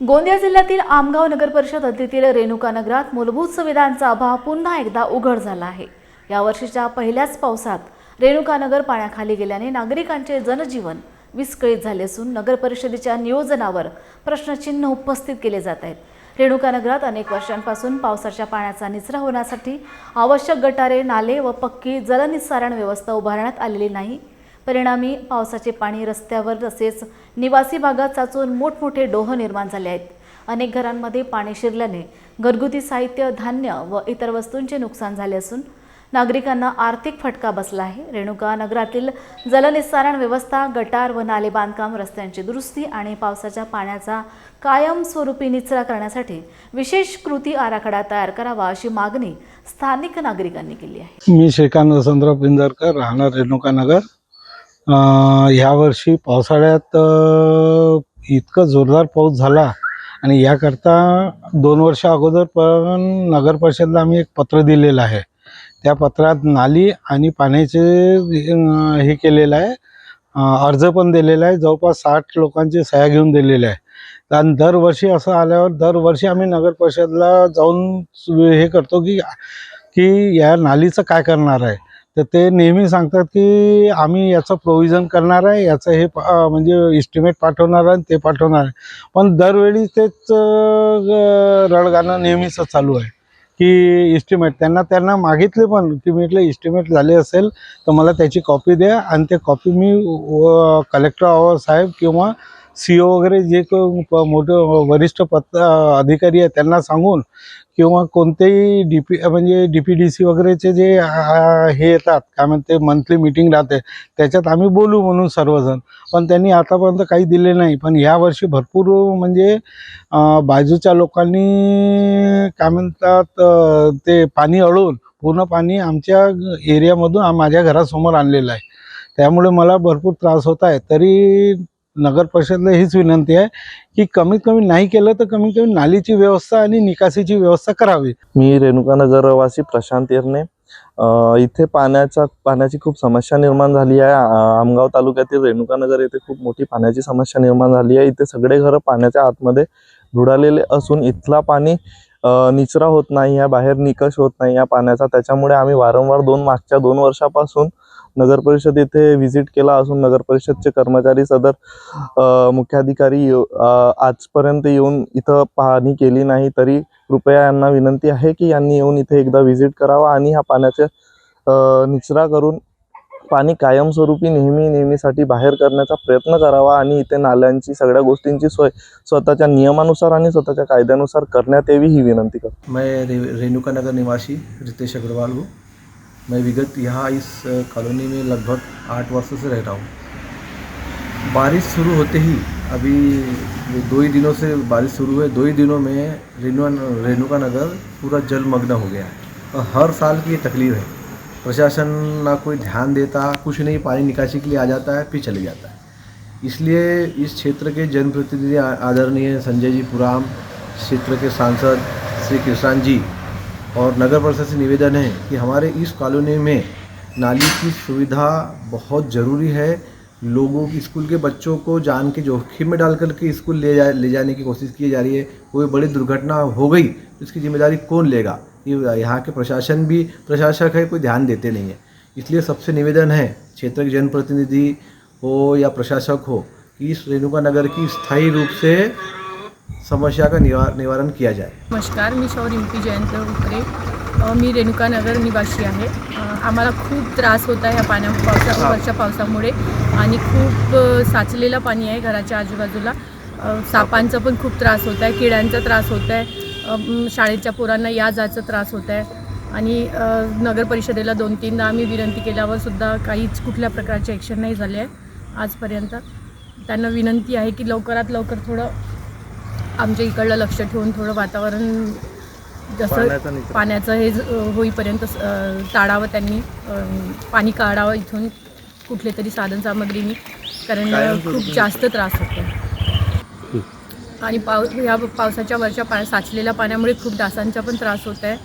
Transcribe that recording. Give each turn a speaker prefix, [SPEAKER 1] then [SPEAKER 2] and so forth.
[SPEAKER 1] गोंदिया जिल्ह्यातील आमगाव नगर परिषद हद्दीतील रेणुका नगरात मूलभूत सुविधांचा अभाव पुन्हा एकदा उघड झाला आहे। यावर्षीच्या पहिल्याच पावसात रेणुका नगर पाण्याखाली गेल्याने नागरिकांचे जनजीवन विस्कळीत झाले असून नगर परिषदेच्या नियोजनावर प्रश्नचिन्ह उपस्थित केले जात आहेत। रेणुका नगरात अनेक वर्षांपासून पावसाच्या पाण्याचा निचरा होण्यासाठी आवश्यक गटारे, नाले व पक्की जलनिस्सारण व्यवस्था उभारण्यात आलेली नाही। परिणामी पावसाचे पाणी रस्त्यावर तसेच निवासी भागात साचून मोठमोठे डोह निर्माण झाले आहेत। अनेक घरांमध्ये पाणी शिरल्याने घरगुती साहित्य, धान्य व इतर वस्तूंचे नुकसान झाले असून नागरिकांना आर्थिक फटका बसला आहे। रेणुका नगरातील जलनिस्सारण व्यवस्था, गटार व नाले बांधकाम, रस्त्यांची दुरुस्ती आणि पावसाच्या पाण्याचा कायमस्वरूपी निचरा करण्यासाठी विशेष कृती आराखडा तयार करावा अशी मागणी स्थानिक नागरिकांनी केली आहे।
[SPEAKER 2] मी श्रीकांत वसंतराव पिंजरकर, राहणार रेणुका नगर। यावर्षी पावसाळ्यात इतकं जोरदार पाऊस झाला आणि याकरता 2 वर्ष अगोदर पण नगर परिषदेला आम्ही एक पत्र दिलेलं आहे। त्या पत्रात नाली आणि पाण्याचे हे केलेलं आहे, अर्ज पण दिलेला आहे। जवळपास 60 लोकांची सह्या घेऊन दिलेल्या आहे। आणि दरवर्षी असं आल्यावर दरवर्षी आम्ही नगर परिषदेला जाऊन हे करतो की या नालीचं काय करणार आहे। तर ते नेहमी सांगतात की आम्ही याचं प्रोव्हिजन करणार आहे, याचं हे म्हणजे इस्टिमेट पाठवणार आहे, ते पाठवणार आहे। पण दरवेळी तेच रडगाणं नेहमीच चालू आहे की इस्टिमेट त्यांना मागितले पण की म्हटलं इस्टिमेट झाले असेल तर मला त्याची कॉपी द्या आणि ते कॉपी मी कलेक्टर साहेब किंवा CO वगैरे जे मोठे वरिष्ठ अधिकारी आहेत त्यांना सांगून किंवा कोणतेही म्हणजे DPDC वगैरेचे जे हे येतात काय म्हणते मंथली मीटिंग राहते त्याच्यात आम्ही बोलू म्हणून सर्वजण, पण त्यांनी आतापर्यंत काही दिले नाही। पण यावर्षी भरपूर म्हणजे बाजूच्या लोकांनी काय म्हणतात ते पाणी अडवून पूर्ण पाणी आमच्या एरियामधून माझ्या घरासमोर आणलेलं आहे। त्यामुळे मला भरपूर त्रास होत आहे। तरी नगर परिषदेला हीच विनंती आहे की कमीत कमी नाही केलं तर कमीत कमी नालीची व्यवस्था आणि निकासीची व्यवस्था करावी।
[SPEAKER 3] मी रेणुका नगरवासी प्रशांत येरणे। इथे पाण्याची खूप समस्या निर्माण झाली आहे। आमगाव तालुक्यातील रेणुका नगर येथे खूप मोठी पाण्याची समस्या निर्माण झाली आहे। इथे सगळे घर पाण्याच्या आतमध्ये बुडालेले असून इथला पाणी निचरा होत नाही, या बाहेर निकष होत नाही या पाण्याचा। त्याच्यामुळे आम्ही वारंवार मागच्या 2 वर्षापासून नगर परिषद येथे व्हिजिट केला असून नगर परिषदचे कर्मचारी, सदर मुख्याधिकारी आजपर्यंत येऊन इथं पाहणी केली नाही। तरी कृपया यांना विनंती आहे की यांनी येऊन इथे एकदा व्हिजिट करावा आणि हा पाण्याचा निचरा करून पाणी कायमस्वरूपी नेहमीसाठी बाहेर करण्याचा प्रयत्न करावा आणि इथे नाल्यांची सगळ्या गोष्टींची सोय स्वतःच्या नियमानुसार आणि स्वतःच्या कायद्यानुसार करण्यात यावी ही विनंती करतो।
[SPEAKER 4] मैं रेणुका नगर निवासी रितेश अग्रवाल हूँ। मैं विगत यहाँ इस कॉलोनी में लगभग 8 वर्षों से रह रहा हूँ। बारिश शुरू होते ही अभी 2 ही दिनों से बारिश शुरू हुए, 2 ही दिनों में रेणुका नगर पूरा जलमग्न हो गया है। और हर साल की ये तकलीफ है, प्रशासन ना कोई ध्यान देता, कुछ नहीं, पानी निकासी के लिए आ जाता है फिर चले जाता है। इसलिए इस क्षेत्र के जनप्रतिनिधि आदरणीय संजय जी पुराम, क्षेत्र के सांसद श्री कृष्ण जी और नगर परिषद से निवेदन है कि हमारे इस कॉलोनी में नाली की सुविधा बहुत ज़रूरी है। लोगों की, स्कूल के बच्चों को जान के जोखिम में डाल कर के स्कूल ले जाने की कोशिश की जा रही है। कोई बड़ी दुर्घटना हो गई तो इसकी जिम्मेदारी कौन लेगा? ये यहाँ के प्रशासन भी प्रशासक है, कोई ध्यान देते नहीं है। इसलिए सबसे निवेदन है, क्षेत्र के जनप्रतिनिधि हो या प्रशासक हो, कि इस रेणुका नगर की स्थायी रूप से समस्या का निवारण किया जाए।
[SPEAKER 5] नमस्कार, मी रिंपी जयंत उकरे। मी रेणुका नगर निवासी आहे। आम्हाला खूप त्रास होत आहे या वरच्या पावसामुळे आणि खूप साचलेलं पाणी आहे घराच्या आजूबाजूला। सापांचा पण खूप त्रास होत आहे, किड्यांचा त्रास होत आहे, शाळेच्या पोरांना या जायचा त्रास होत आहे आणि नगर परिषदेला 2-3दा आम्ही विनंती केल्यावर सुद्धा काहीच कुठल्या प्रकारचे ॲक्शन नाही झाले आहे आजपर्यंत। त्यांना विनंती आहे की लवकरात लवकर थोडं आमच्या इकडलं लक्ष ठेवून थोडं वातावरण जसं पाण्याचं हे होईपर्यंत टाळावं, त्यांनी पाणी काढावं इथून कुठले तरी साधनसामग्रीनी, कारण खूप जास्त त्रास होतो। आणि ह्या पावसाच्या वरच्या साचलेल्या पाण्यामुळे खूप डासांचा पण त्रास होत आहे।